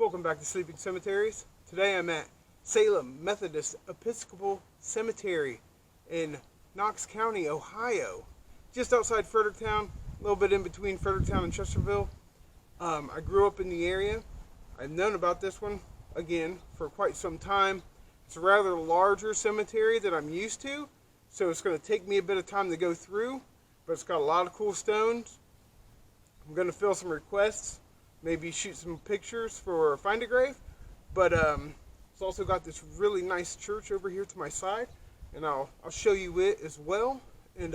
Welcome back to Sleeping Cemeteries. Today I'm at Salem Methodist Episcopal Cemetery in Knox County, Ohio. Just outside Fredericktown, a little bit in between Fredericktown and Chesterville. I grew up in the area. I've known about this one, again, for quite some time. It's a rather larger cemetery than I'm used to, so it's going to take me a bit of time to go through, but it's got a lot of cool stones. I'm going to fill some requests, maybe shoot some pictures for Find a Grave, but it's also got this really nice church over here to my side, and I'll show you it as well, and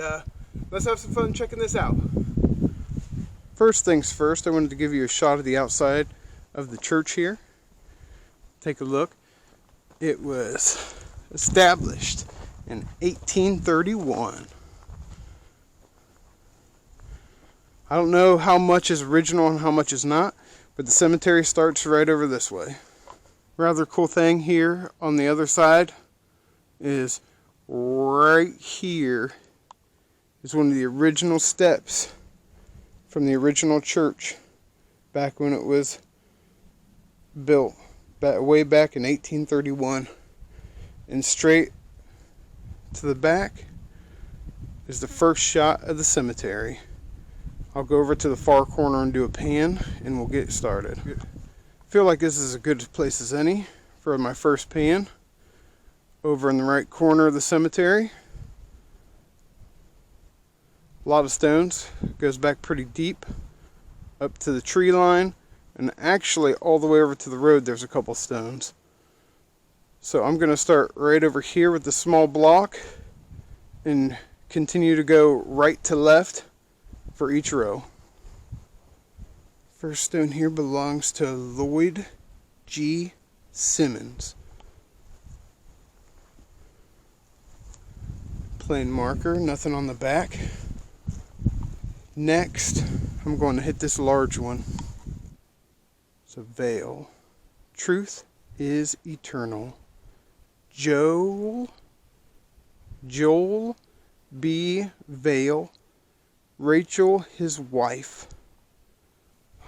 let's have some fun checking this out. First things first, I wanted to give you a shot of the outside of the church here. Take a look. It was established in 1831. I don't know how much is original and how much is not, but the cemetery starts right over this way. Rather cool thing here on the other side is right here is one of the original steps from the original church back when it was built, way back in 1831. And straight to the back is the first shot of the cemetery. I'll go over to the far corner and do a pan, and we'll get started. I feel like this is as good a place as any for my first pan. Over in the right corner of the cemetery, a lot of stones. It goes back pretty deep up to the tree line, and actually all the way over to the road there's a couple stones. So I'm going to start right over here with the small block and continue to go right to left for each row. First stone here belongs to Lloyd G. Simmons. Plain marker, nothing on the back. Next, I'm going to hit this large one. It's a veil. Truth is eternal. Joel B. Vale. Rachel, his wife.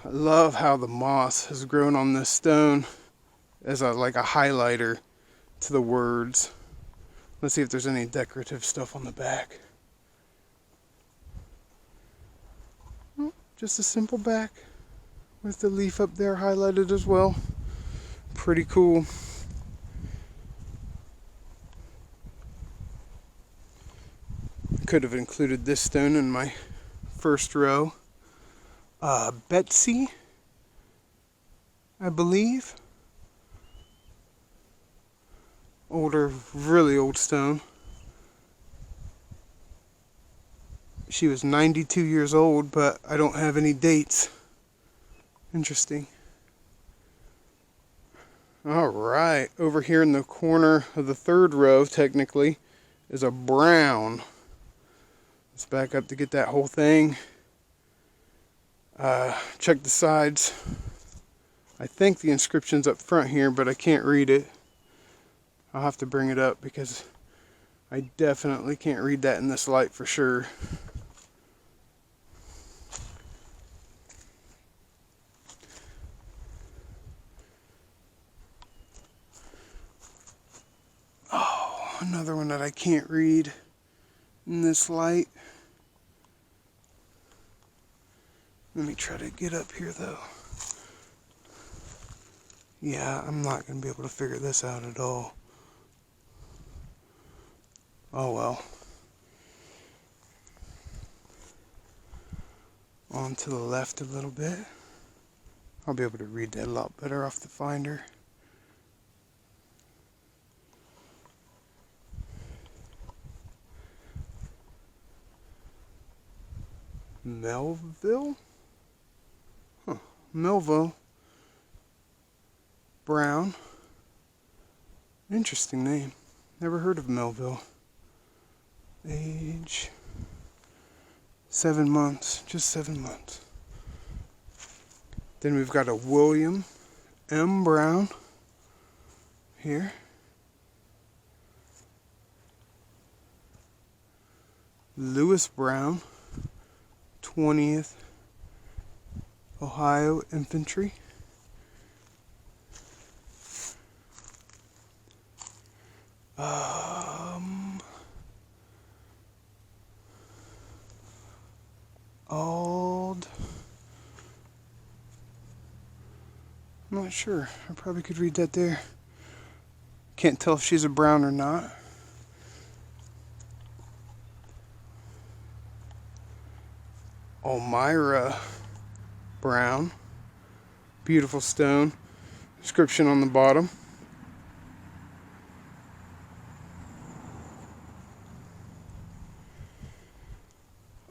I love how the moss has grown on this stone as like a highlighter to the words. Let's see if there's any decorative stuff on the back. Oh, just a simple back with the leaf up there highlighted as well. Pretty cool. Could have included this stone in my first row. Betsy, I believe. Older, really old stone. She was 92 years old, but I don't have any dates. Interesting. Alright, over here in the corner of the third row, technically, is a brown. Let's back up to get that whole thing. Check the sides. I think the inscription's up front here, but I can't read it. I'll have to bring it up because I definitely can't read that in this light for sure. Oh, another one that I can't read in this light. Let me try to get up here though. Yeah, I'm not going to be able to figure this out at all. Oh well. On to the left a little bit. I'll be able to read that a lot better off the finder. Melville? Huh. Melville Brown. Interesting name. Never heard of Melville. Age 7 months. Just 7 months. Then we've got a William M. Brown here. Lewis Brown, 20th Ohio Infantry. Old. I'm not sure. I probably could read that there. Can't tell if she's a brown or not. Elmira brown. Beautiful stone. Inscription on the bottom.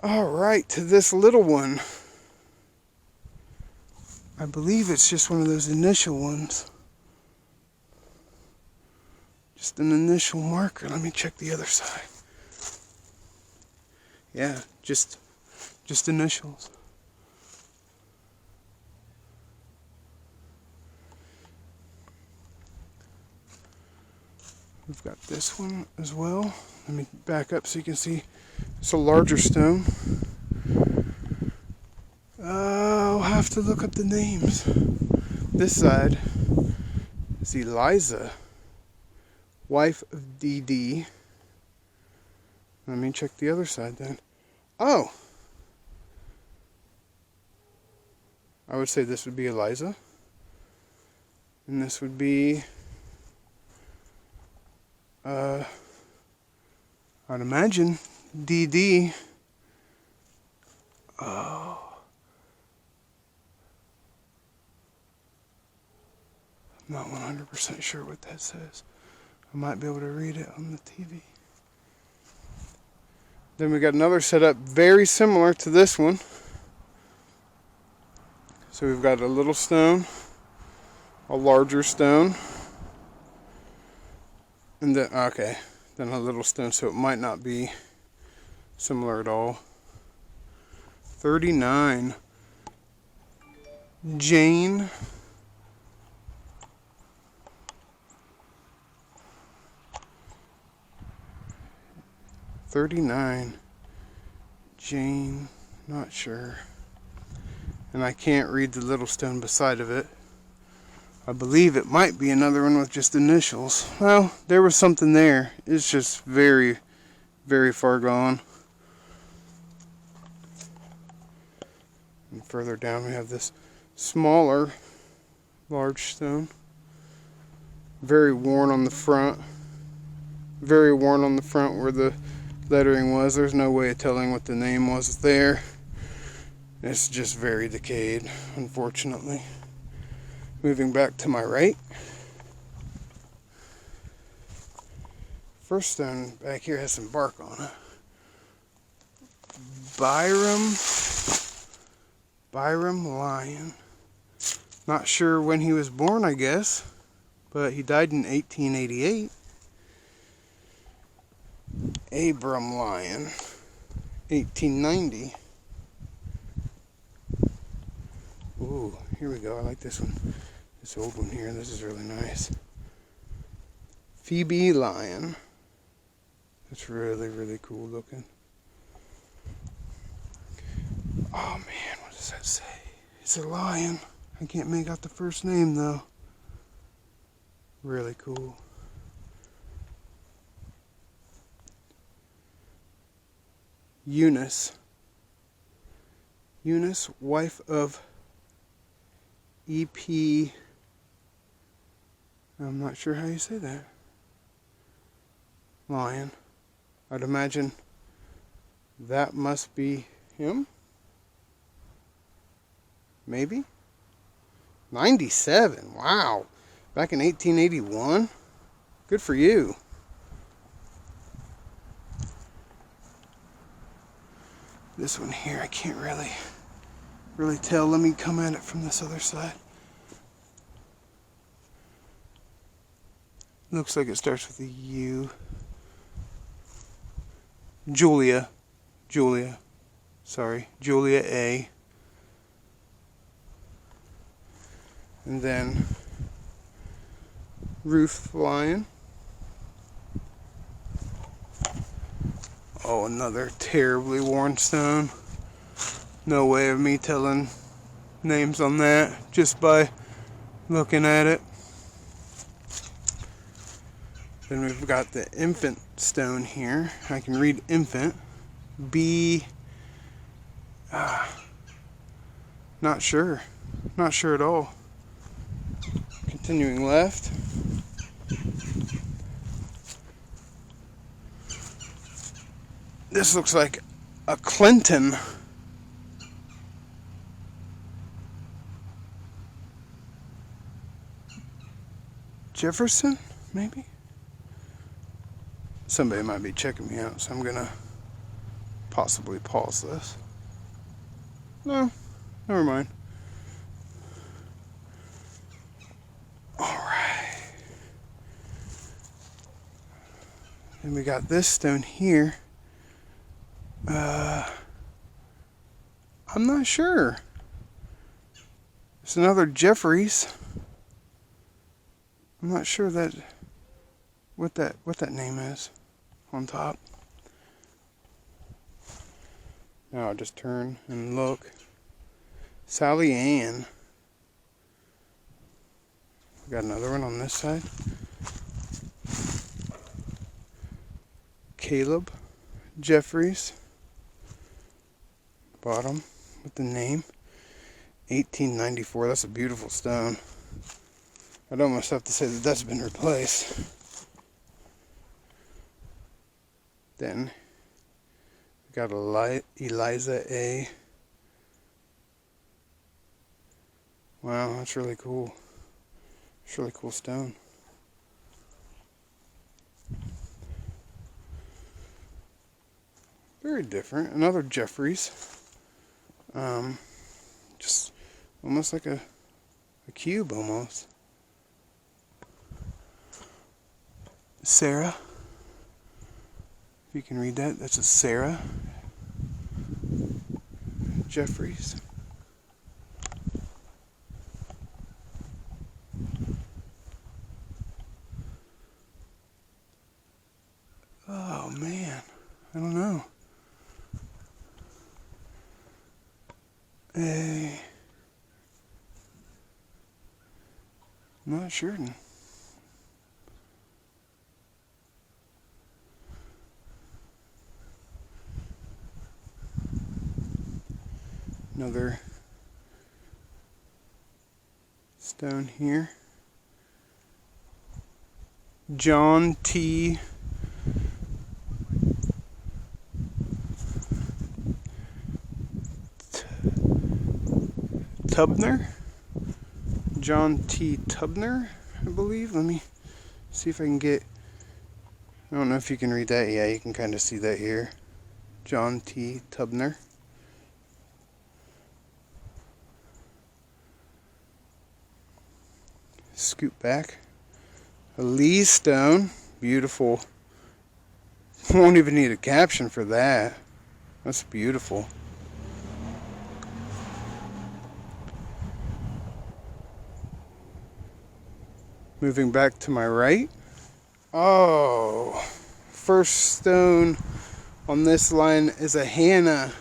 Alright, to this little one. I believe it's just one of those initial ones. Just an initial marker. Let me check the other side. Yeah, just initials. We've got this one as well. Let me back up so you can see. It's a larger stone. I'll have to look up the names. This side is Eliza, wife of D.D. Let me check the other side then. Oh! I would say this would be Eliza. And this would be... I'd imagine D.D. Oh. I'm not 100% sure what that says. I might be able to read it on the TV. Then we got another setup very similar to this one. So we've got a little stone, a larger stone, and then, okay, then a little stone, so it might not be similar at all. 39. Jane. Jane, not sure. And I can't read the little stone beside of it. I believe it might be another one with just initials. Well, there was something there. It's just very, very far gone. And further down we have this smaller, large stone. Very worn on the front. Very worn on the front where the lettering was. There's no way of telling what the name was there. It's just very decayed, unfortunately. Moving back to my right. First stone back here has some bark on it. Byram Lyon. Not sure when he was born, I guess, but he died in 1888. Abram Lyon, 1890. Ooh, here we go. I like this one. This old one here. This is really nice. Phoebe Lyon. That's really, really cool looking. Oh man, what does that say? It's a lion. I can't make out the first name though. Really cool. Eunice, wife of E.P. I'm not sure how you say that. Lion. I'd imagine that must be him. Maybe. 97. Wow. Back in 1881. Good for you. This one here, I can't really tell. Let me come at it from this other side. Looks like it starts with a U. Julia A. And then Ruth Lyon. Oh, another terribly worn stone. No way of me telling names on that just by looking at it. Then we've got the infant stone here. I can read infant. B. Not sure. Not sure at all. Continuing left. This looks like a Clinton. Jefferson, maybe? Somebody might be checking me out, so I'm gonna possibly pause this. No, never mind. Alright. And we got this stone here. I'm not sure. It's another Jeffries. I'm not sure what that name is on top. Now I'll just turn and look. Sally Ann. We got another one on this side. Caleb Jeffries. Bottom with the name. 1894. That's a beautiful stone. I'd almost have to say that that's been replaced. Then we got Eliza A. Wow, that's really cool. It's a really cool stone. Very different. Another Jeffries. Just almost like a cube almost. Sarah. If you can read that, that's a Sarah Jeffries. Oh man, I don't know. I'm not sure. Another stone here. John T. Tubner. John T. Tubner, I believe. Let me see if I can get... I don't know if you can read that. Yeah, you can kind of see that here. John T. Tubner. Scoot back. A Lee stone. Beautiful. Won't even need a caption for that. That's beautiful. Moving back to my right. Oh, first stone on this line is a Hannah.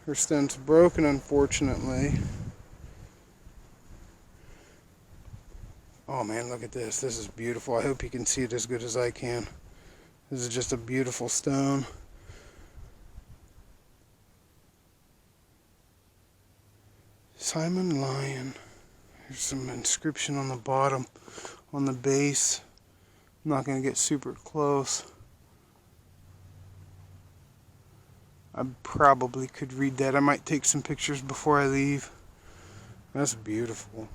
Her stone's broken, unfortunately. Oh man, look at this. This is beautiful. I hope you can see it as good as I can. This is just a beautiful stone. Simon Lyon. There's some inscription on the bottom, on the base. I'm not going to get super close. I probably could read that. I might take some pictures before I leave. That's beautiful.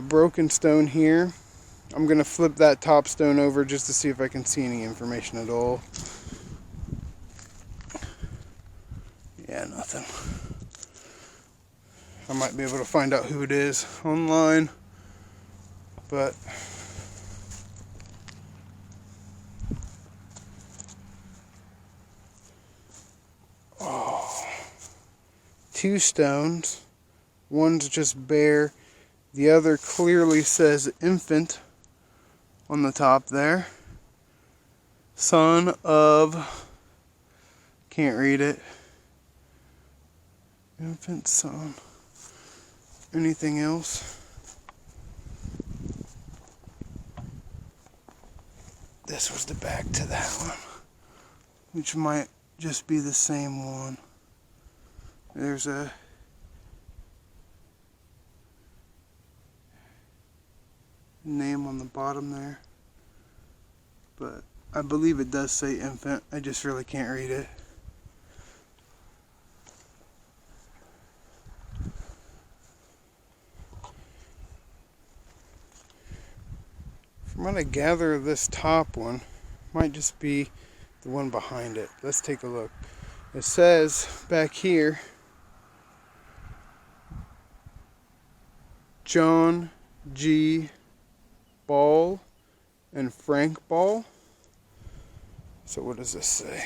Broken stone here. I'm going to flip that top stone over just to see if I can see any information at all. Yeah, nothing. I might be able to find out who it is online, but two stones. One's just bare. The other clearly says infant on the top there. Son of, can't read it. Infant son. Anything else? this was the back to that one, which might just be the same one. There's a name on the bottom there, but I believe it does say infant. I just really can't read it. From what I gather, this top one might just be the one behind it. Let's take a look. It says back here, John G. Ball and Frank Ball. So what does this say?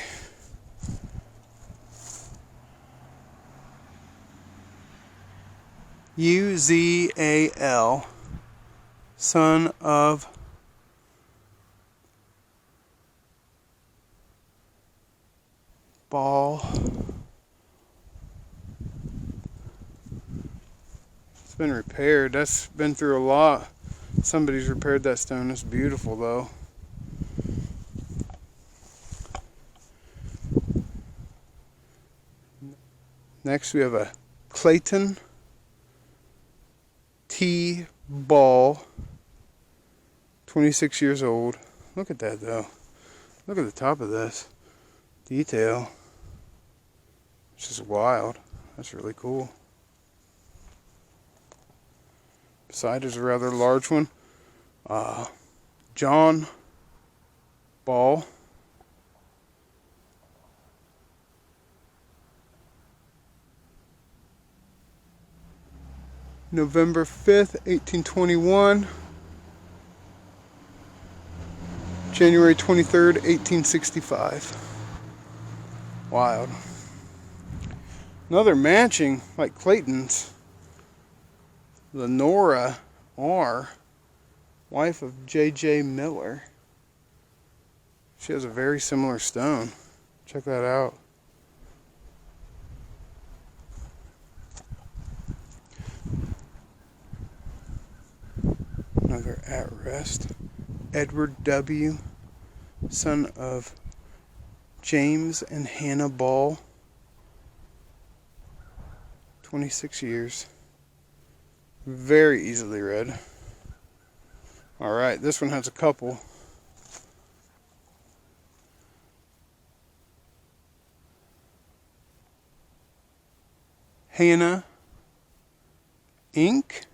Uzal, son of Ball. It's been repaired. That's been through a lot. Somebody's repaired that stone. It's beautiful though. Next we have a Clayton T. Ball, 26 years old. Look at that though. Look at the top of this detail. It's just wild. That's really cool. Beside is a rather large one. John Ball. November 5th, 1821. January 23rd, 1865. Wild. Another matching, like Clayton's. Lenora R., wife of J.J. Miller. She has a very similar stone. Check that out. Another at rest. Edward W., son of James and Hannah Ball. 26 years. Very easily read. Alright, this one has a couple. Hannah Inc.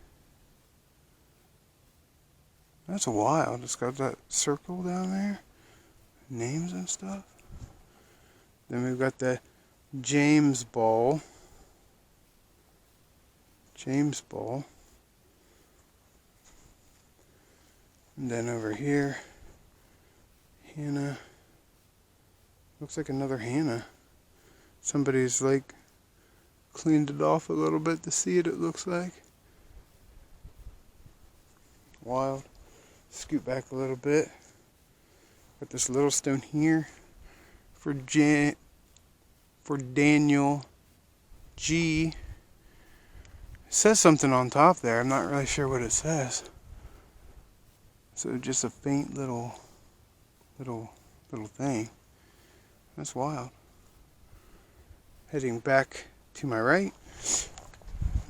That's wild. It's got that circle down there. Names and stuff. Then we've got the James Ball. James Ball. And then over here, Hannah. Looks like another Hannah. Somebody's like cleaned it off a little bit to see it looks like. Wild. Scoot back a little bit. Got this little stone here for Daniel G. It says something on top there. I'm not really sure what it says. So just a faint little thing. That's wild. Heading back to my right.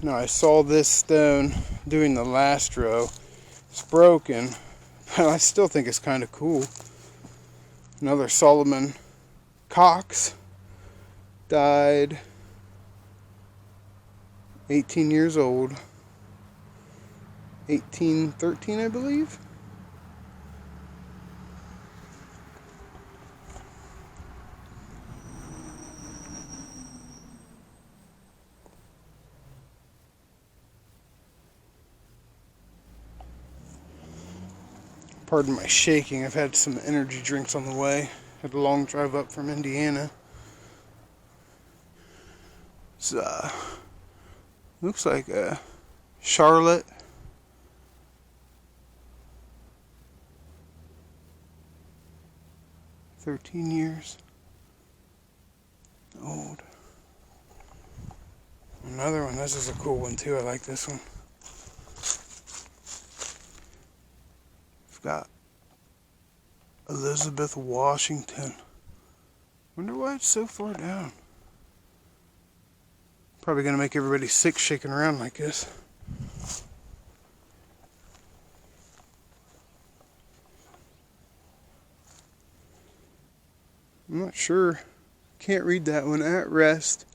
Now I saw this stone doing the last row. It's broken, but I still think it's kind of cool. Another Solomon Cox. Died 18 years old. 1813, I believe. Pardon my shaking. I've had some energy drinks on the way. Had a long drive up from Indiana. It's, looks like a Charlotte. "13 years old." Another one. This is a cool one too. I like this one. Got Elizabeth Washington. Wonder why it's so far down. Probably gonna make everybody sick shaking around like this. I'm not sure. Can't read that one. At rest.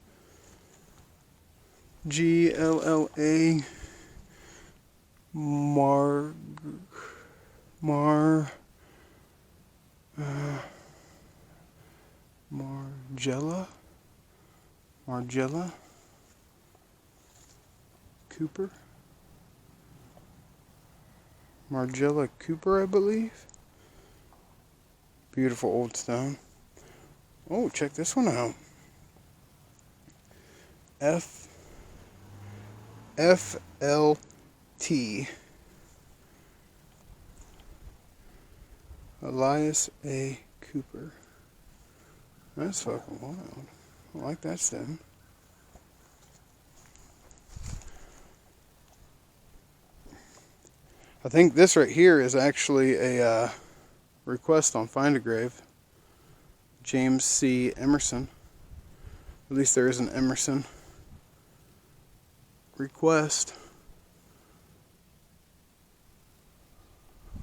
GLLA. Margella Cooper. Margella Cooper, I believe. Beautiful old stone. Oh, check this one out. FLT. Elias A. Cooper. That's fucking wild. I like that stone. I think this right here is actually a request on Find a Grave. James C. Emerson. At least there is an Emerson request.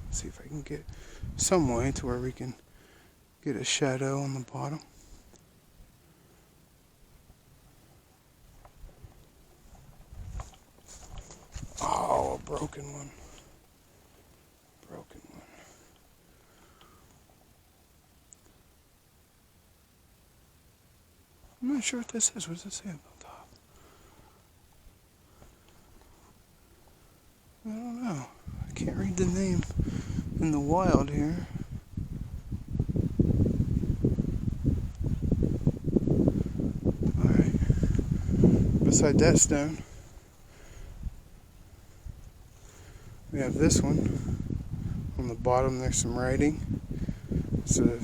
Let's see if I can get some way to where we can get a shadow on the bottom. Oh, a broken one. Broken one. I'm not sure what this is. What does it say on the top? I don't know. I can't read the name in the wild here. Alright. Beside that stone, we have this one. On the bottom there's some writing. It's an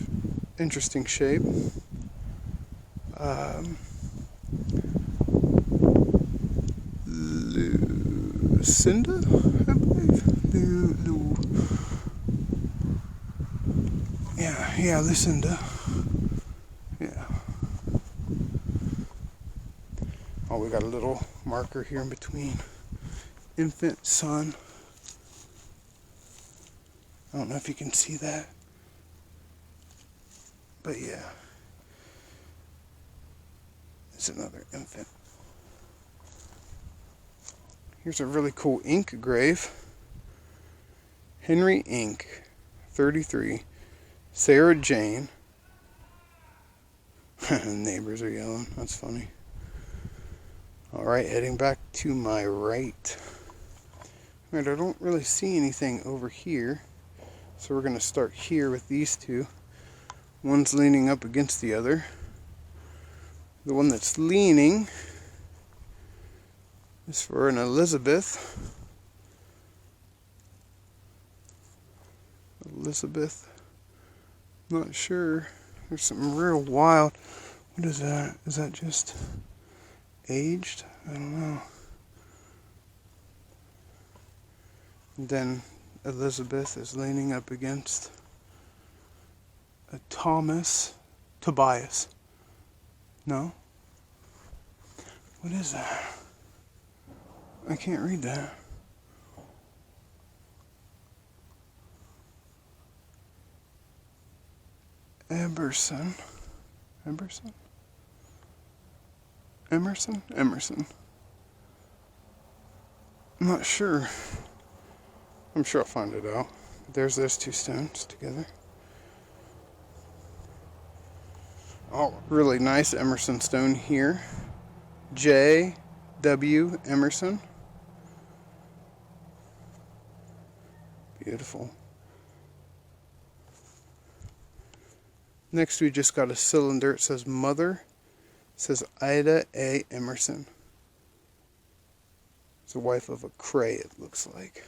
interesting shape. Lucinda, I believe. Yeah, Lucinda. Yeah. Oh, we got a little marker here in between. Infant son. I don't know if you can see that. But yeah. It's another infant. Here's a really cool ink grave. Henry Ink, 33. Sarah Jane. Neighbors are yelling. That's funny. Alright, heading back to my right. Alright, I don't really see anything over here. So we're going to start here with these two. One's leaning up against the other. The one that's leaning is for an Elizabeth. Not sure. There's something real wild. What is that? Is that just aged? I don't know. And then Elizabeth is leaning up against a Tobias. No? What is that? I can't read that. Emerson. I'm not sure. I'm sure I'll find it out. There's those two stones together. Oh, really nice Emerson stone here. J.W. Emerson. Beautiful. Next we just got a cylinder. It says Mother. It says Ida A. Emerson. It's the wife of a Cray, it looks like.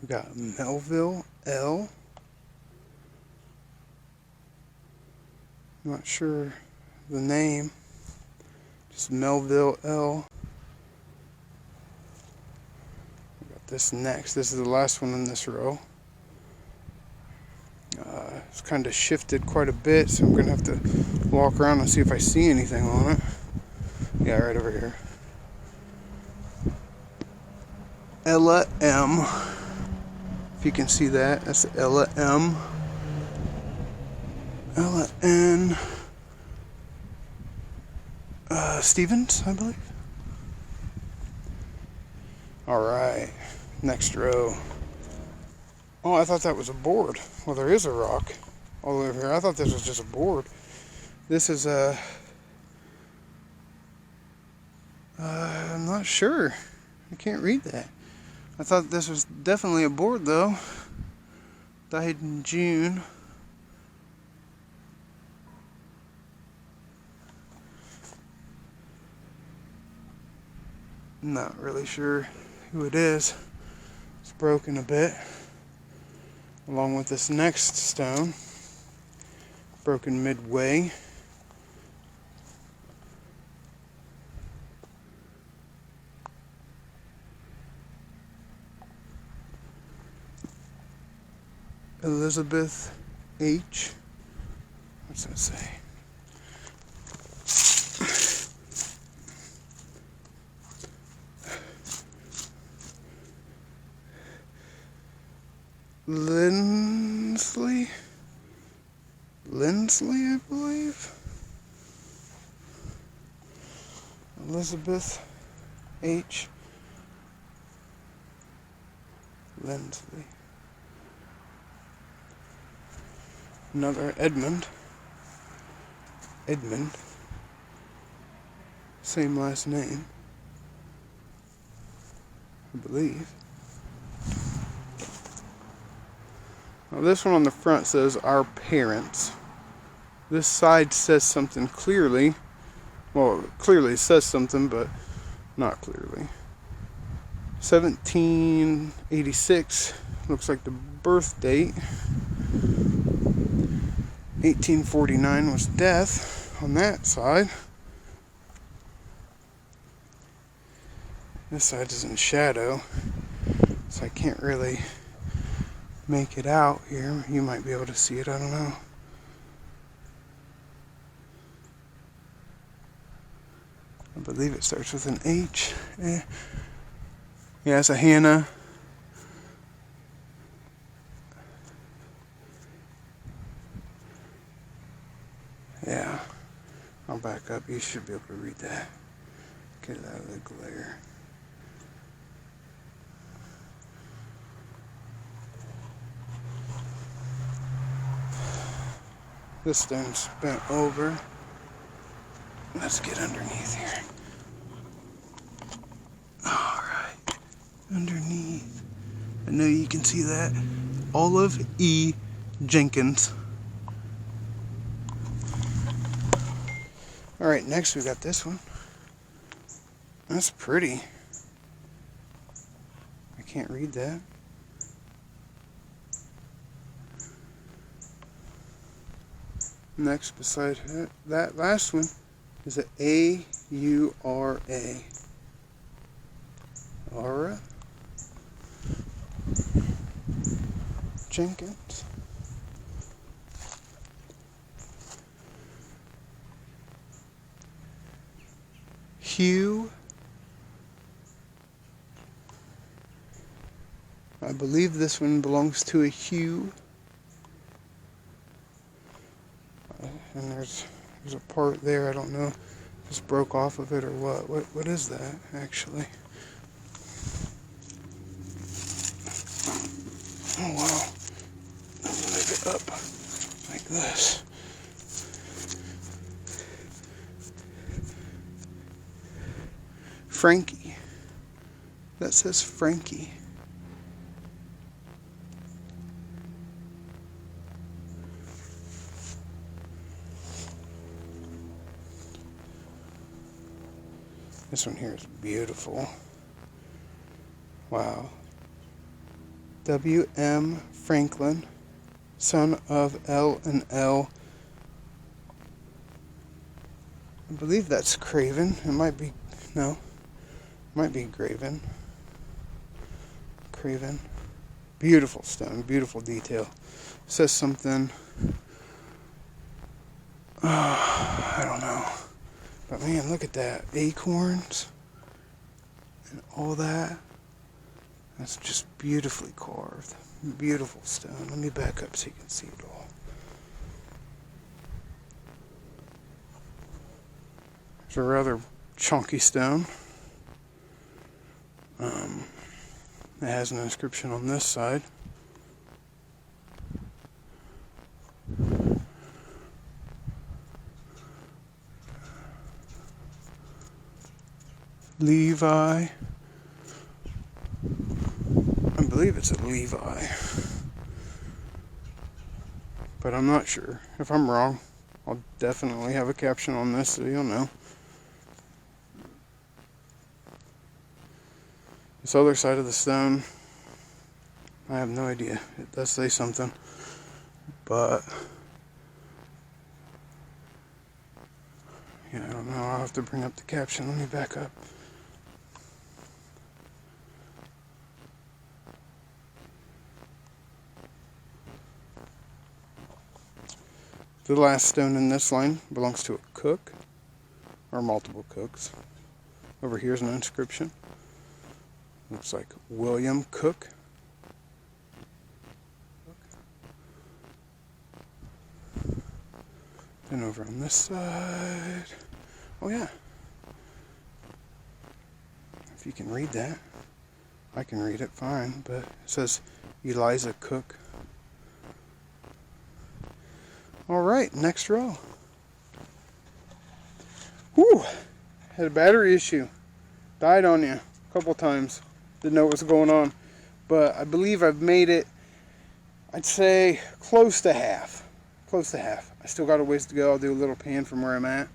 We got Melville L. I'm not sure the name. Just Melville L. We got this next. This is the last one in this row. It's kind of shifted quite a bit, so I'm going to have to walk around and see if I see anything on it. Yeah, right over here. Ella M. If you can see that, that's Ella M. Ella N. Stevens, I believe. Alright, next row. Oh, I thought that was a board. Well, there is a rock all the way over here. I thought this was just a board. This is I'm not sure. I can't read that. I thought this was definitely a board, though. Died in June. Not really sure who it is. It's broken a bit. Along with this next stone. Broken midway. Elizabeth H. What's that say? Lindsley, I believe. Elizabeth H. Lindsley. Another Edmund. Same last name, I believe. Now this one on the front says our parents. This side says something clearly. Well, it clearly says something, but not clearly. 1786 looks like the birth date. 1849 was death on that side. This side is in shadow, so I can't really make it out here. You might be able to see it, I don't know. I believe it starts with an H. Yeah, it's a Hannah. Yeah, I'll back up. You should be able to read that. Get it out of the glare. This stone's bent over. Let's get underneath here. Alright, underneath. I know you can see that. Olive E. Jenkins. Alright, next we got this one. That's pretty. I can't read that. Next, beside that last one, is an A-U-R-A. Aura Jenkins. Hugh. I believe this one belongs to a Hugh. And there's a part there, I don't know if it's broke off of it or what. What is that, actually? Oh, wow. Let me move it up like this. Frankie. That says Frankie. This one here is beautiful. Wow. W.M. Franklin, son of L and L I believe that's Craven. It might be, no, might be Graven. Craven. Beautiful stone, beautiful detail. Says something, I don't know. But man, look at that. Acorns and all that. That's just beautifully carved. Beautiful stone. Let me back up so you can see it all. It's a rather chunky stone. It has an inscription on this side. Levi. I believe it's a Levi. But I'm not sure. If I'm wrong, I'll definitely have a caption on this so you'll know. This other side of the stone, I have no idea. It does say something, but yeah, I don't know. I'll have to bring up the caption. Let me back up. The last stone in this line belongs to a cook, or multiple cooks. Over here is an inscription. Looks like William Cook. Then over on this side, oh yeah, if you can read that, I can read it fine, but it says Eliza Cook. Alright, next row. Whew, had a battery issue. Died on you a couple times. Didn't know what was going on. But I believe I've made it, I'd say, close to half. Close to half. I still got a ways to go. I'll do a little pan from where I'm at.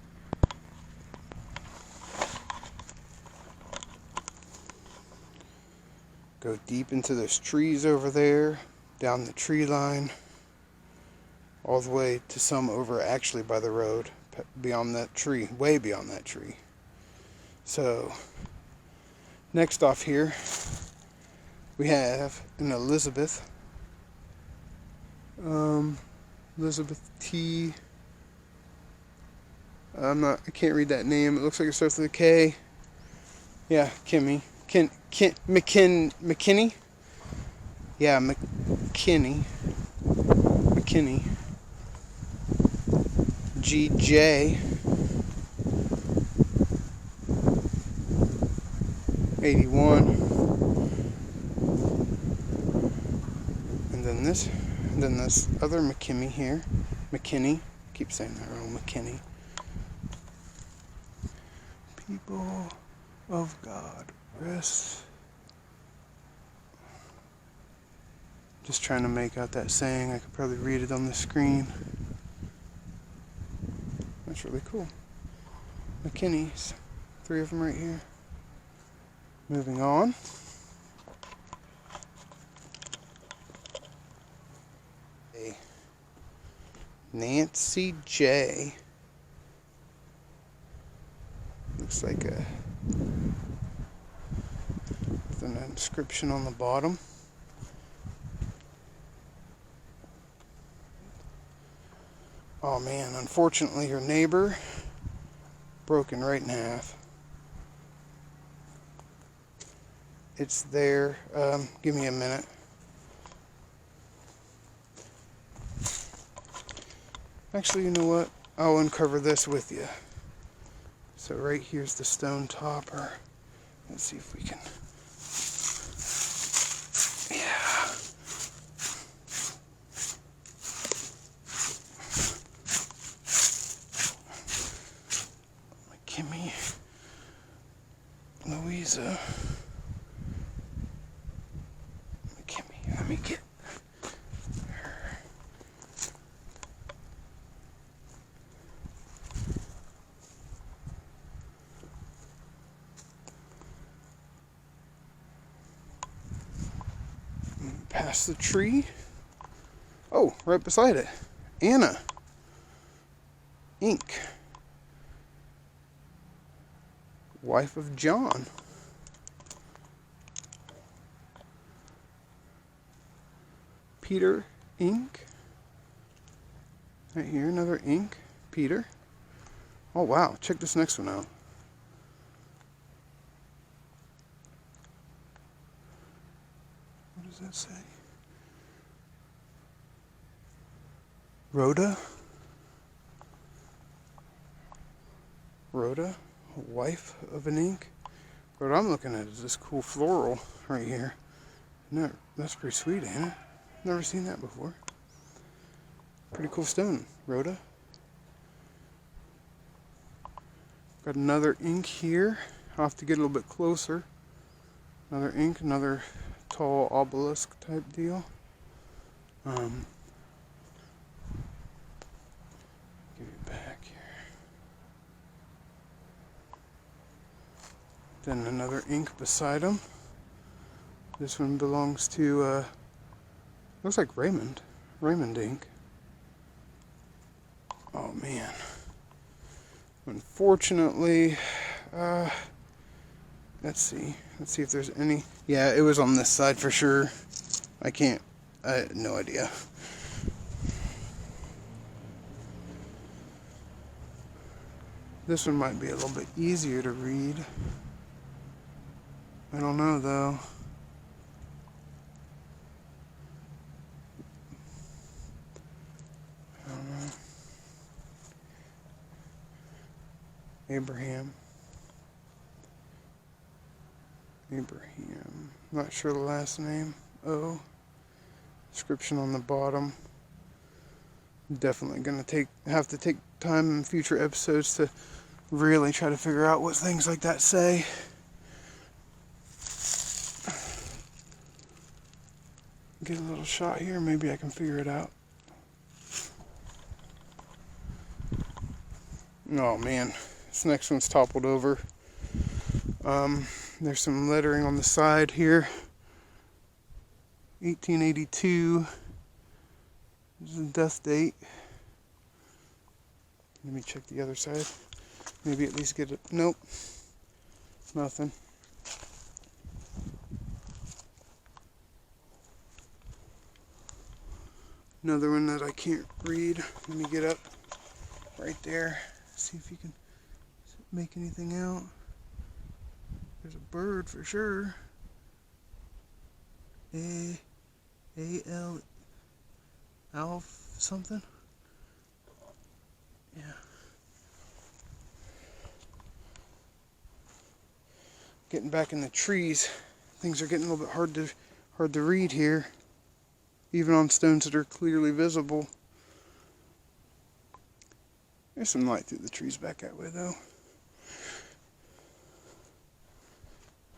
Go deep into those trees over there, down the tree line, all the way to some over actually by the road, beyond that tree, way beyond that tree. So, next off here, we have an Elizabeth. Elizabeth T. I can't read that name. It looks like it starts with a K. Yeah, Kimmy. McKinney? Yeah, McKinney. GJ. 81. And then this other McKinney here. McKinney. I keep saying that wrong. McKinney. People of God, rest. Just trying to make out that saying. I could probably read it on the screen. That's really cool. McKinney's. 3 of them right here. Moving on. Nancy J. Looks like with an inscription on the bottom. Oh man, unfortunately her neighbor broken right in half. It's there. Give me a minute. Actually, you know what? I'll uncover this with you. So right here's the stone topper. Let's see if we can. Yeah. Kimmy. Louisa. Kimmy, let me get her. Past the tree. Oh, right beside it. Anna. Inc. wife of John. Peter ink. Right here, another ink. Peter. Oh wow, check this next one out. What does that say? Rhoda? Rhoda, wife of an ink. What I'm looking at is this cool floral right here. No, that's pretty sweet, ain't it? Never seen that before. Pretty cool stone, Rhoda. Got another ink here. I'll have to get a little bit closer. Another ink, another tall obelisk type deal. Give it back here. Then another ink beside him. This one belongs to, looks like Raymond ink. Oh man. Unfortunately, let's see if there's any. Yeah, it was on this side for sure. I had no idea. This one might be a little bit easier to read. I don't know though. I don't know. Abraham. Not sure the last name. O. Description on the bottom. Definitely gonna have to take time in future episodes to really try to figure out what things like that say. Get a little shot here, maybe I can figure it out. Oh man, this next one's toppled over. There's some lettering on the side here. 1882. This is the death date. Let me check the other side. Maybe at least get it. Nope. Nothing. Another one that I can't read. Let me get up right there. See if you can make anything out. There's a bird for sure. A-L Alf something? Yeah. Getting back in the trees. Things are getting a little bit hard to read here. Even on stones that are clearly visible. There's some light through the trees back that way though.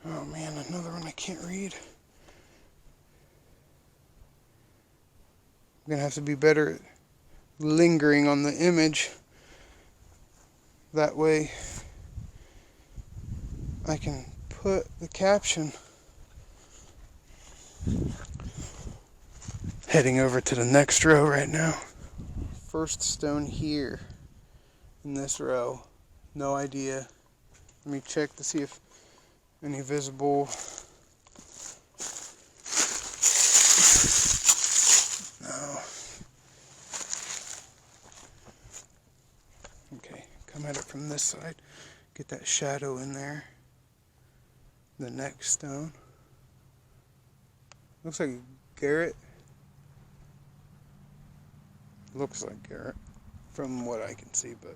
Oh man, another one I can't read. I'm gonna have to be better at lingering on the image. That way I can put the caption. Heading over to the next row right now. First stone here in this row. No idea. Let me check to see if any visible. No. Okay, come at it from this side. Get that shadow in there. The next stone. Looks like Garrett. Looks like Garrett from what I can see, but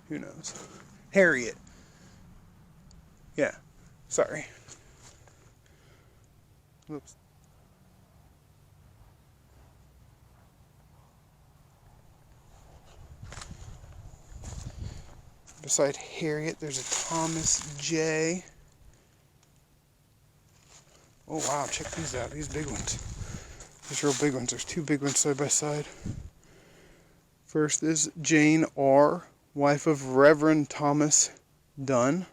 who knows. Harriet. Yeah, sorry. Oops. Beside Harriet, there's a Thomas J. Oh wow, check these out. These big ones. These real big ones. There's two big ones side by side. First is Jane R., wife of Reverend Thomas Dunn.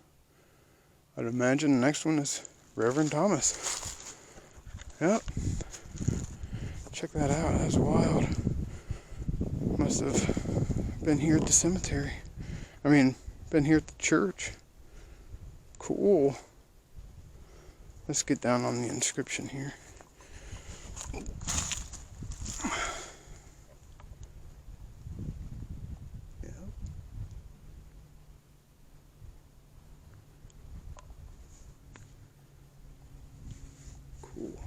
I'd imagine the next one is Reverend Thomas. Yep. Check that out. That's wild. Must have been here at the cemetery. I mean, been here at the church. Cool. Let's get down on the inscription here. Yeah. Cool.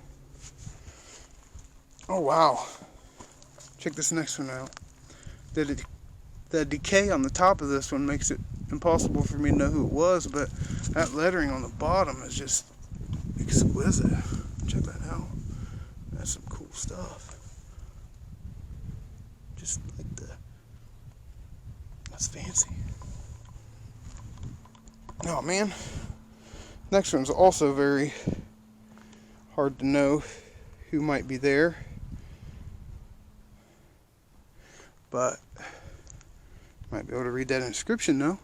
Oh wow. Check this next one out. The decay on the top of this one makes it impossible for me to know who it was, but that lettering on the bottom is just exquisite. Check that out. That's some cool stuff. Just like that's fancy. Oh man. Next one's also very hard to know who might be there, but might be able to read that inscription though.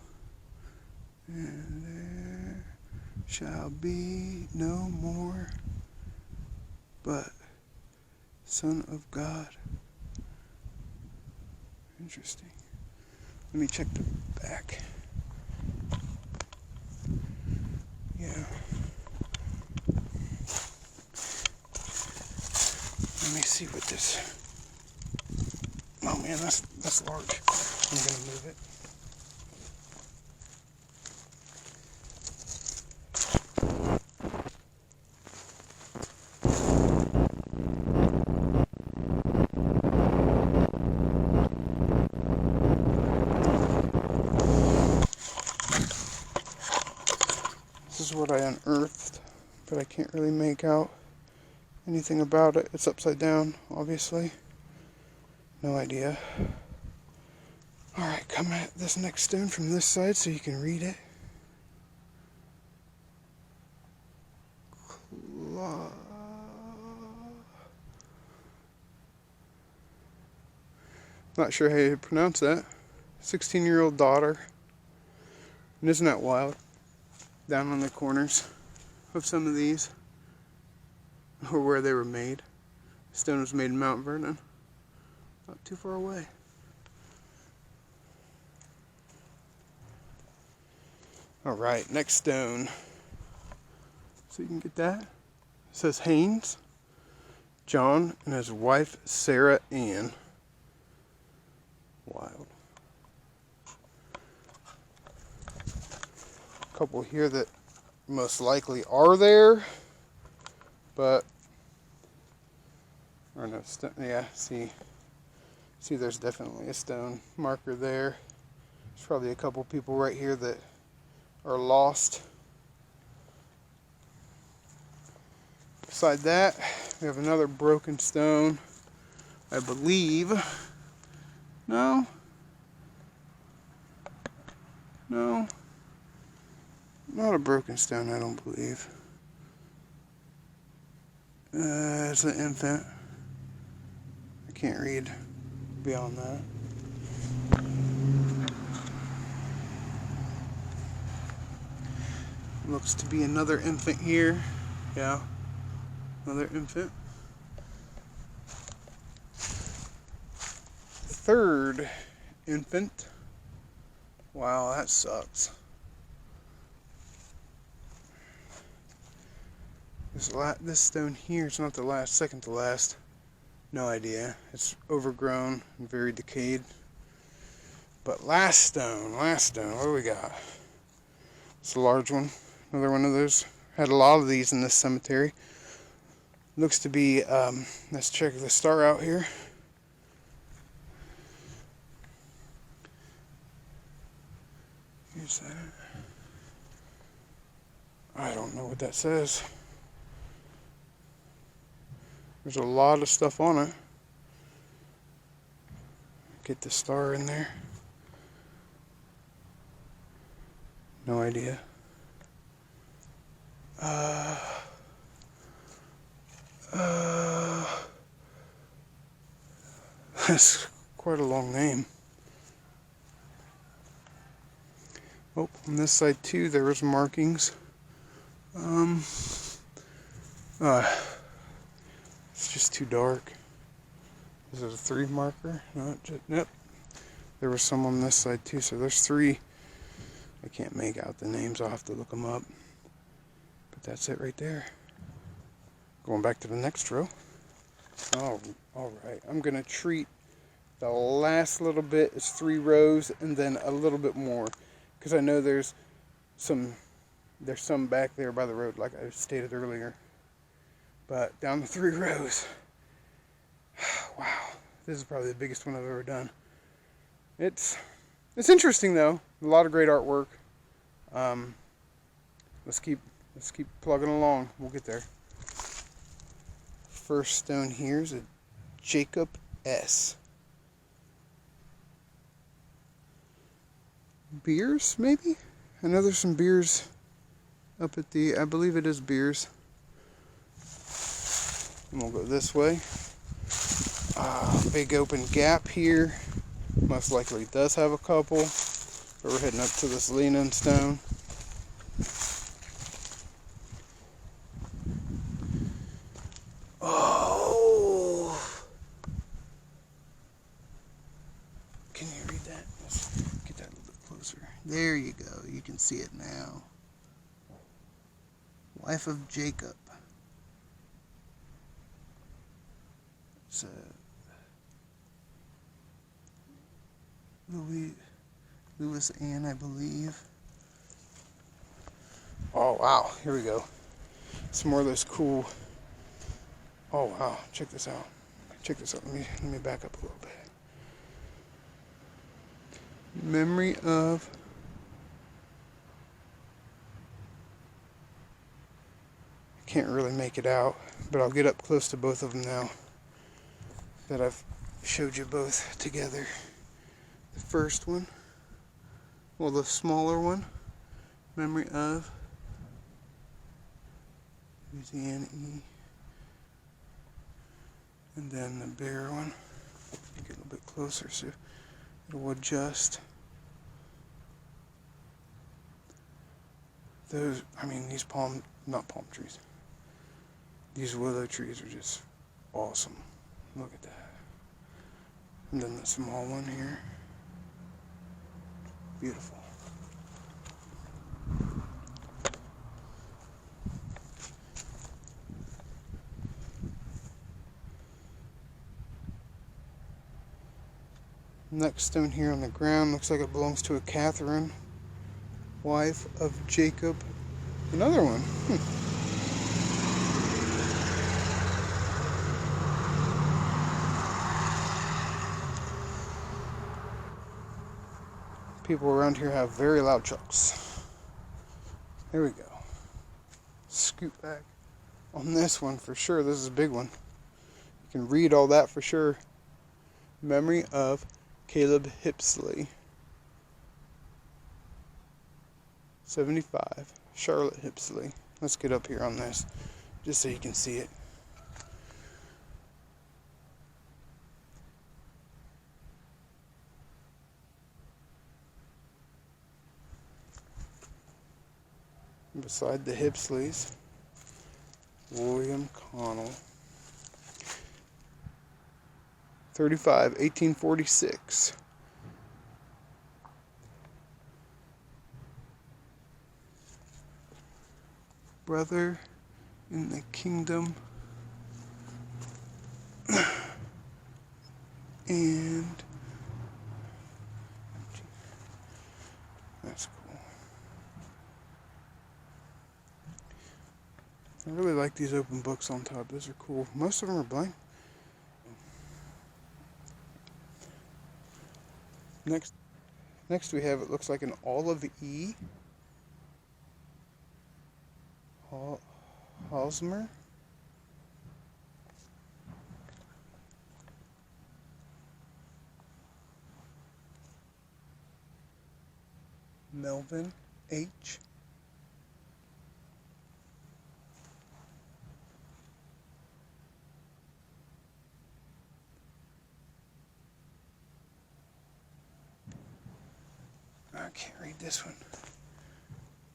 And there shall be no more but Son of God. Interesting. Let me check the back. Yeah. Let me see what this. Oh man, that's large. I'm gonna move it. This is what I unearthed, but I can't really make out anything about it. It's upside down, obviously. No idea. Alright, come at this next stone from this side so you can read it. Not sure how you pronounce that. 16-year-old daughter. And isn't that wild? Down on the corners of some of these, or where they were made. The stone was made in Mount Vernon. Not too far away. Alright, next stone. So you can get that. It says Haynes, John, and his wife Sarah Ann. Wild. A couple here that most likely are there, but or no, yeah, see there's definitely a stone marker there. There's probably a couple people right here that are lost. Beside that, we have another broken stone, I believe. No, not a broken stone, I don't believe. It's an infant. I can't read beyond that. Looks to be another infant here. Yeah, another infant. Third infant. Wow, that sucks. This stone here is not the last, second to last. No idea. It's overgrown and very decayed. But last stone, what do we got? It's a large one. Another one of those. Had a lot of these in this cemetery. Looks to be, let's check the star out here. Here's that. I don't know what that says. There's a lot of stuff on it. Get the star in there. No idea. That's quite a long name. Oh, on this side too, there was markings. It's just too dark. Is it a 3 marker? No, nope. There was some on this side too, so there's 3. I can't make out the names. I'll have to look them up. But that's it right there. Going back to the next row. Oh, alright. I'm going to treat the last little bit as 3 rows and then a little bit more. Because I know there's some back there by the road, like I stated earlier. But down the 3 rows. Wow. This is probably the biggest one I've ever done. It's interesting though. A lot of great artwork. Let's keep plugging along. We'll get there. First stone here is a Jacob S. Beers, maybe? I know there's some beers up at the, I believe it is beers. And we'll go this way. Big open gap here. Most likely does have a couple. But we're heading up to this leaning stone. Oh! Can you read that? Let's get that a little bit closer. There you go. You can see it now. Life of Jacob. It's Louis Ann, I believe. Oh wow, here we go. Some more of those cool. Oh wow, check this out. Check this out. Let me back up a little bit. Memory of I can't really make it out, but I'll get up close to both of them now that I've showed you both together. The first one, well, the smaller one, memory of Louisiana E. And then the bigger one, get a little bit closer so it'll adjust. Those, I mean, these not palm trees, these willow trees are just awesome. Look at that. And then the small one here. Beautiful. Next stone here on the ground looks like it belongs to a Catherine, wife of Jacob. Another one. People around here have very loud trucks. There we go. Scoot back on this one for sure. This is a big one. You can read all that for sure. Memory of Caleb Hipsley. 75. Charlotte Hipsley. Let's get up here on this just so you can see it. Beside the Hipsleys, William Connell. 35, 1846. Brother in the kingdom. And that's cool. I really like these open books on top. Those are cool. Most of them are blank. Next we have, it looks like an olive E. Hosmer. Melvin H. I can't read this one.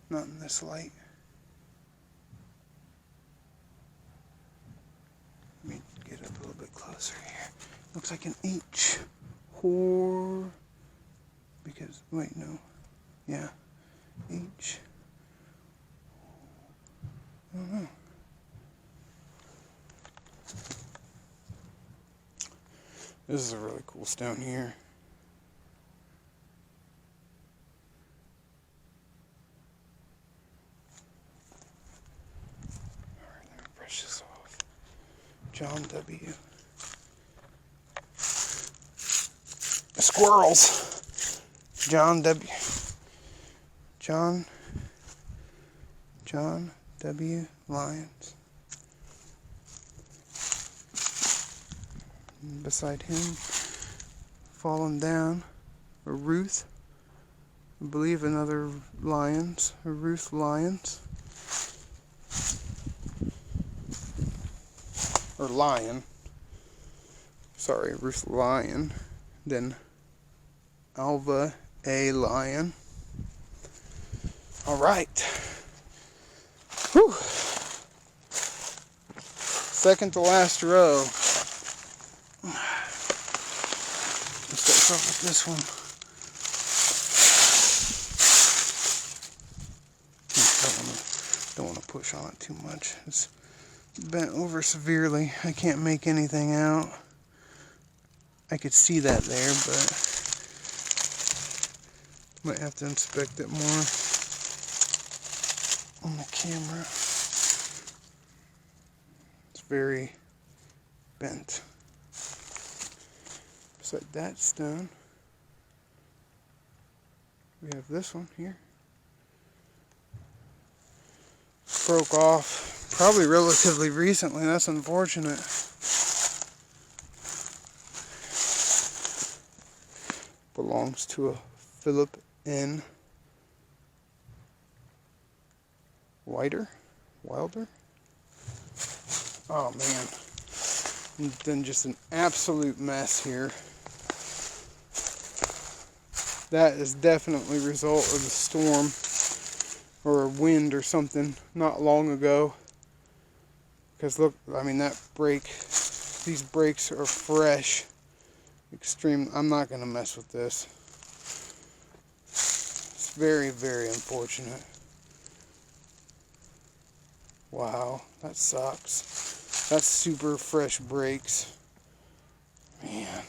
Not in this light. Let me get up a little bit closer here. Looks like an H. Because, wait, no. Yeah. H. I don't know. This is a really cool stone here. Alright, let me brush this off. John W. The squirrels. John W. John W. Lyons. And beside him, fallen down, a Ruth. I believe another Lyons, a Ruth Lyons. Or Lion. Sorry, Ruth Lyon. Then Alva A. Lyon. Alright. Whew. Second to last row. Let's start off with this one. Don't want to push on it too much. It's bent over severely. I can't make anything out. I could see that there, but might have to inspect it more on the camera. It's very bent. Beside that stone, we have this one here. Broke off probably relatively recently. That's unfortunate. Belongs to a Philip N. Wilder? Oh man. And then just an absolute mess here. That is definitely a result of the storm or a wind or something not long ago. Because look, I mean that brake, these brakes are fresh. Extreme. I'm not going to mess with this. It's very, very unfortunate. Wow, that sucks. That's super fresh brakes. Man.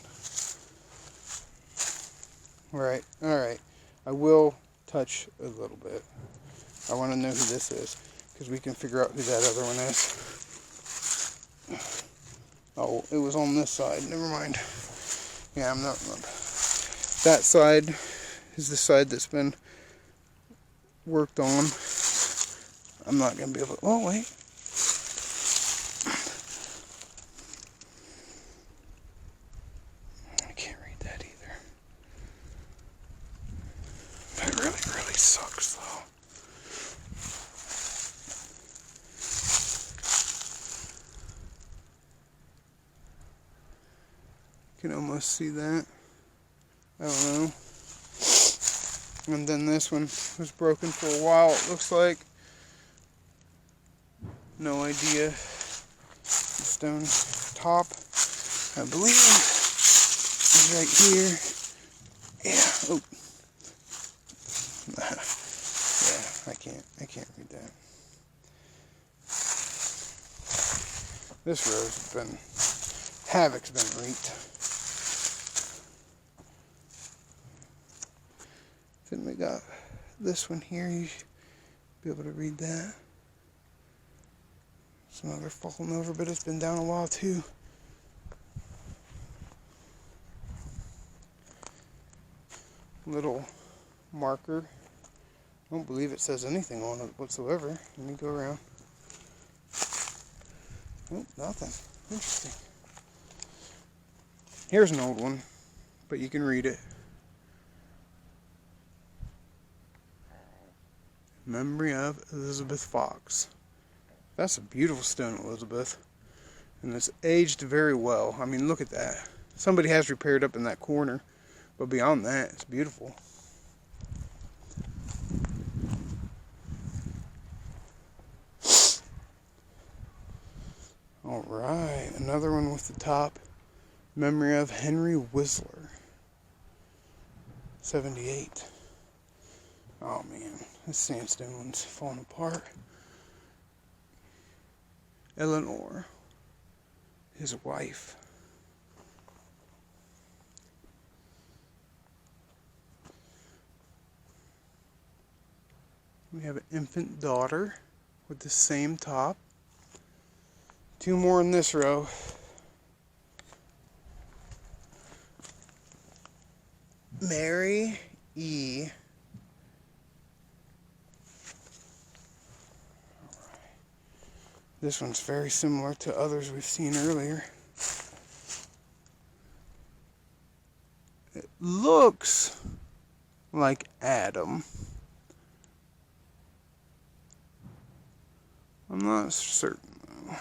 Alright. I will touch a little bit. I want to know who this is, because we can figure out who that other one is. Oh, it was on this side. Never mind. Yeah, I'm not. That side is the side that's been worked on. I'm not going to be able to. Oh, wait. I can't read that either. That really, really sucks, though. You can almost see that. I don't know. And then this one was broken for a while, it looks like. No idea. The stone top, I believe, is right here. Yeah. Oh. Yeah, I can't read that. This row's been, havoc's been wreaked. Then we got this one here. You should be able to read that. Some other falling over, but it's been down a while too. Little marker. I don't believe it says anything on it whatsoever. Let me go around. Oh, nothing. Interesting. Here's an old one, but you can read it. Memory of Elizabeth Fox. That's a beautiful stone, Elizabeth. And it's aged very well. I mean, look at that. Somebody has repaired up in that corner. But beyond that, it's beautiful. Alright, another one with the top. Memory of Henry Whistler. 78. Oh man, this sandstone one's falling apart. Eleanor, his wife. We have an infant daughter with the same top. Two more in this row. Mary E. This one's very similar to others we've seen earlier. It looks like Adam. I'm not certain though.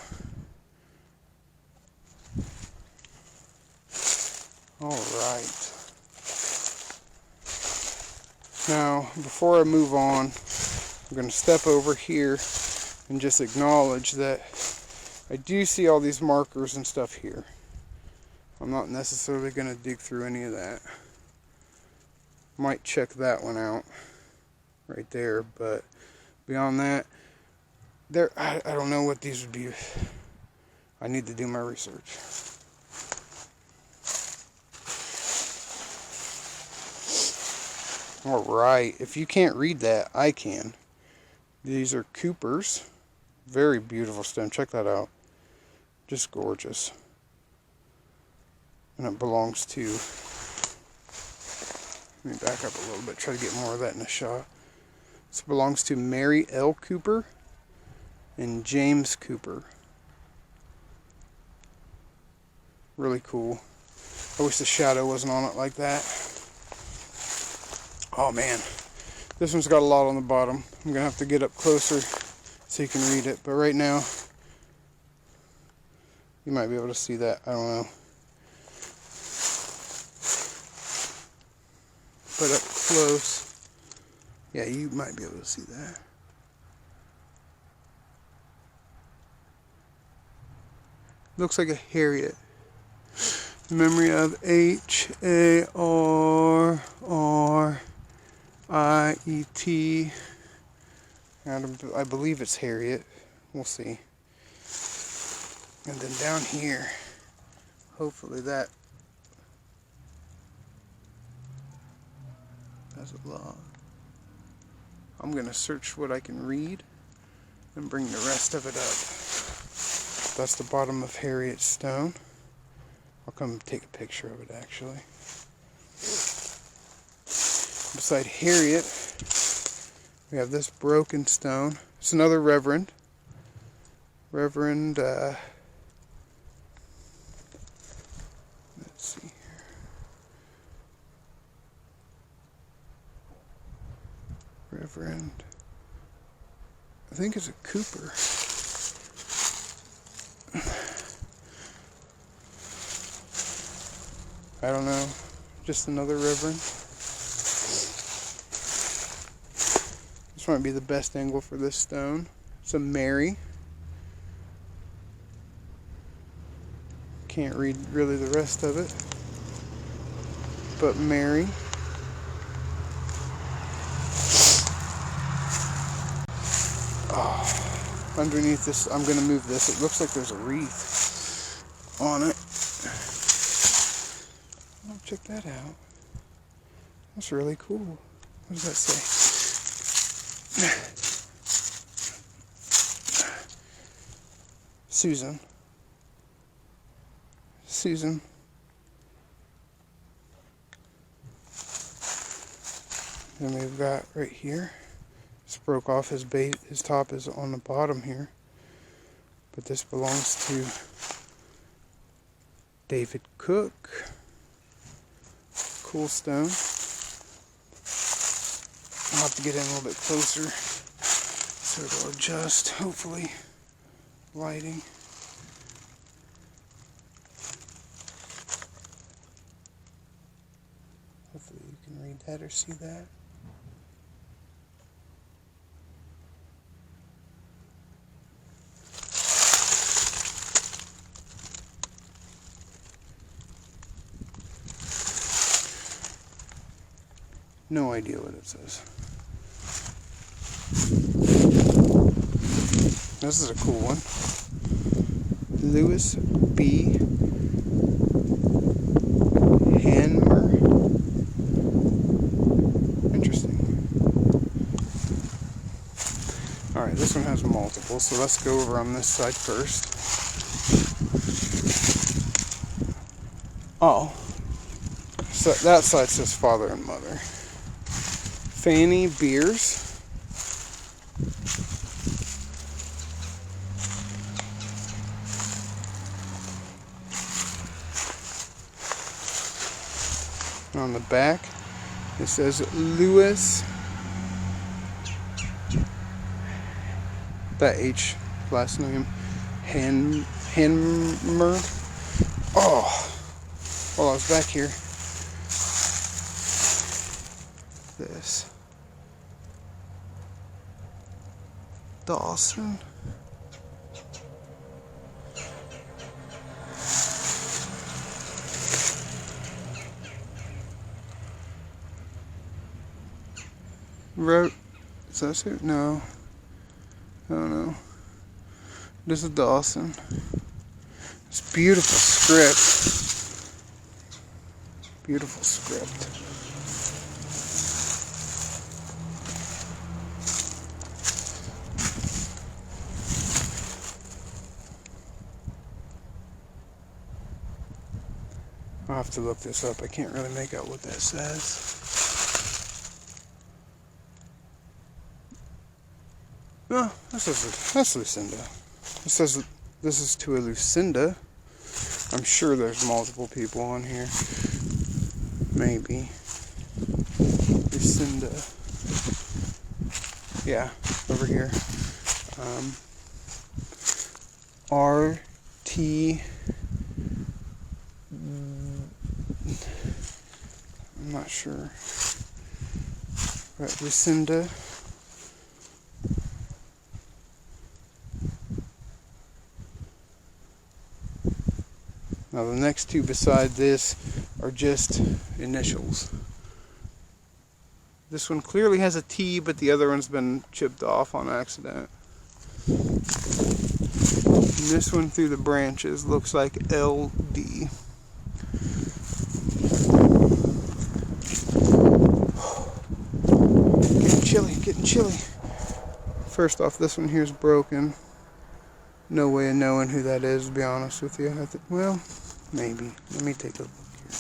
Alright. Now, before I move on, I'm going to step over here and just acknowledge that I do see all these markers and stuff here. I'm not necessarily going to dig through any of that. Might check that one out right there, but beyond that, I don't know what these would be. I need to do my research. Alright, if you can't read that, I can. These are Coopers. Very beautiful stem. Check that out. Just gorgeous. And it belongs to... Let me back up a little bit, try to get more of that in the shot. This belongs to Mary L. Cooper and James Cooper. Really cool. I wish the shadow wasn't on it like that. Oh man, this one's got a lot on the bottom. I'm gonna have to get up closer so you can read it, but right now you might be able to see that. I don't know, but up close, yeah, you might be able to see that. Looks like a Harriet. In memory of Harriet. I believe it's Harriet. We'll see. And then down here, hopefully that has a log. I'm going to search what I can read and bring the rest of it up. That's the bottom of Harriet's stone. I'll come take a picture of it actually. Beside Harriet, we have this broken stone. It's another Reverend. Let's see here. Reverend, I think it's a Cooper. I don't know, just another Reverend. This might be the best angle for this stone. It's a Mary. Can't read really the rest of it, but Mary. Oh, underneath this, I'm going to move this. It looks like there's a wreath on it. Oh, check that out. That's really cool. What does that say? Susan. Then we've got right here. This broke off his base. His top is on the bottom here, but this belongs to David Cook. Cool stone. I'll have to get in a little bit closer so it'll adjust, hopefully. Lighting. Hopefully you can read that or see that. No idea what it says. This is a cool one. Lewis B. Hanmer. Interesting. Alright, this one has multiple, so let's go over on this side first. Oh. So that side says father and mother. Fanny Beers. And on the back, it says Lewis. That H last name. Hanmer. Oh. While I was back here. This. Dawson. Wrote. Is that it? No. I don't know. This is Dawson. It's beautiful script. Beautiful script. I'll have to look this up. I can't really make out what that says. No, that's Lucinda. It says this is to a Lucinda. I'm sure there's multiple people on here. Maybe. Lucinda. Yeah, over here. R.T. I'm not sure. But Lucinda. Now the next two beside this are just initials. This one clearly has a T, but the other one's been chipped off on accident. And this one through the branches looks like LD. Getting chilly. First off, this one here is broken. No way of knowing who that is, to be honest with you. Well, maybe. Let me take a look here.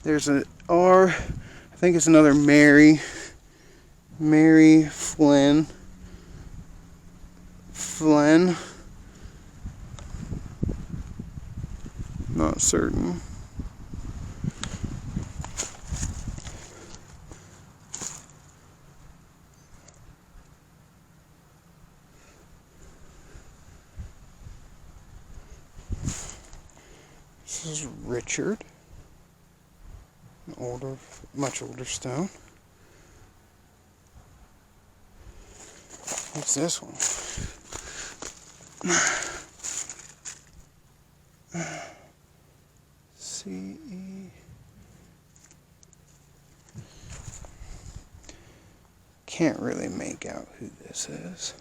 There's an R. I think it's another Mary. Mary Flynn. Not certain. This is Richard, an much older stone. What's this one? C.E. Can't really make out who this is.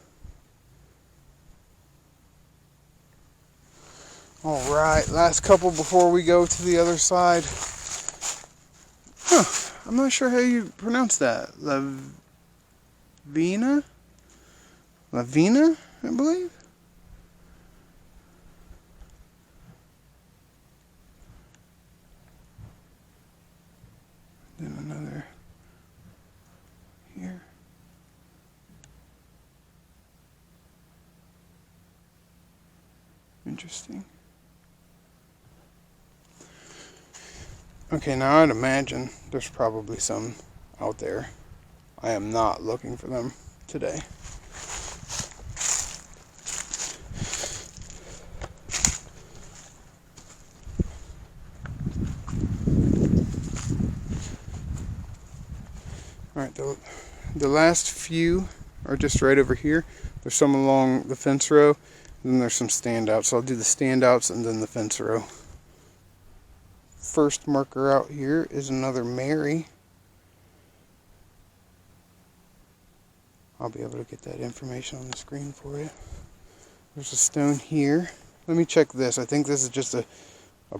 Alright, last couple before we go to the other side. I'm not sure how you pronounce that. Lavina, I believe? Then another here. Interesting. Okay, now I'd imagine there's probably some out there. I am not looking for them today. Alright, the last few are just right over here. There's some along the fence row, and then there's some standouts. So I'll do the standouts and then the fence row. First marker out here is another Mary. I'll be able to get that information on the screen for you. There's a stone here. Let me check this. I think this is just a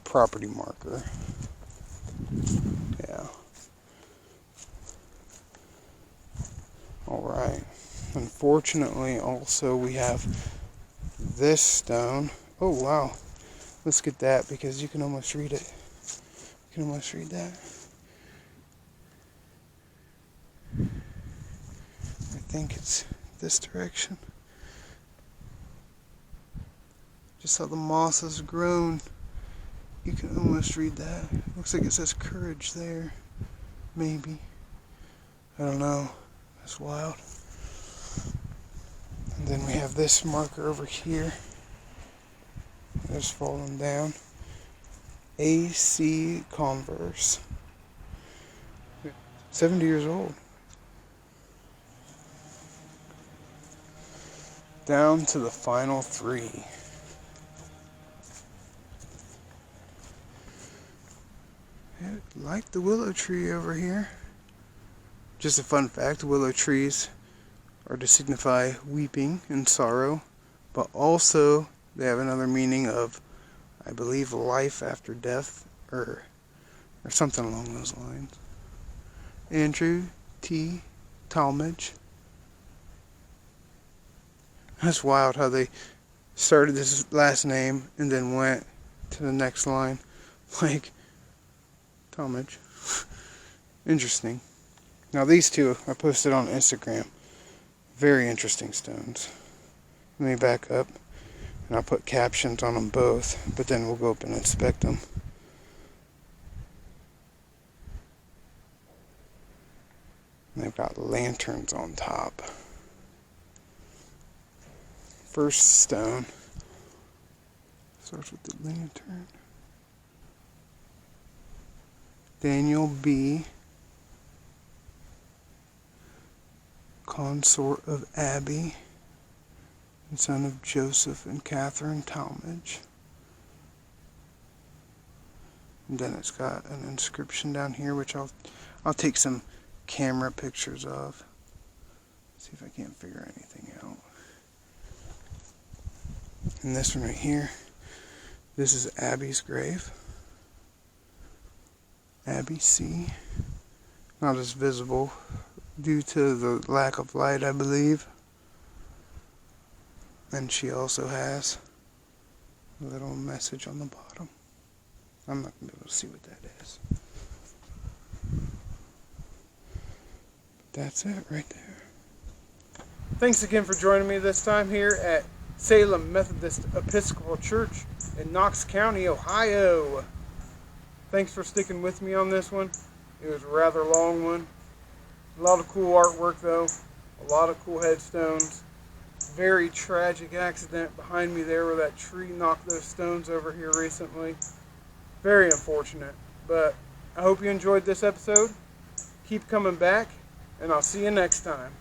property marker. Yeah. Alright. Unfortunately, also, we have this stone. Oh, wow. Let's get that because you can almost read it. You can almost read that. I think it's this direction. Just how the moss has grown. You can almost read that. Looks like it says courage there. Maybe. I don't know. That's wild. And then we have this marker over here. It's fallen down. AC Converse. 70 years old. Down to the final 3. Yeah, like the willow tree over here. Just a fun fact, willow trees are to signify weeping and sorrow, but also they have another meaning of, I believe, life after death, or something along those lines. Andrew T. Talmadge. That's wild how they started this last name and then went to the next line. Like, Talmadge. Interesting. Now these two I posted on Instagram. Very interesting stones. Let me back up and I'll put captions on them both, but then we'll go up and inspect them. And they've got lanterns on top. First stone starts with the lantern. Daniel B., consort of Abby, and son of Joseph and Catherine Talmadge. And then it's got an inscription down here, which I'll take some camera pictures of. See if I can't figure anything out. And this one right here, this is Abby's grave. Abby C. Not as visible due to the lack of light, I believe. And she also has a little message on the bottom. I'm not going to be able to see what that is. That's it right there. Thanks again for joining me this time here at Salem Methodist Episcopal Church in Knox County, Ohio. Thanks for sticking with me on this one. It was a rather long one. A lot of cool artwork though. A lot of cool headstones. Very tragic accident behind me there where that tree knocked those stones over here recently. Very unfortunate. But I hope you enjoyed this episode. Keep coming back, and I'll see you next time.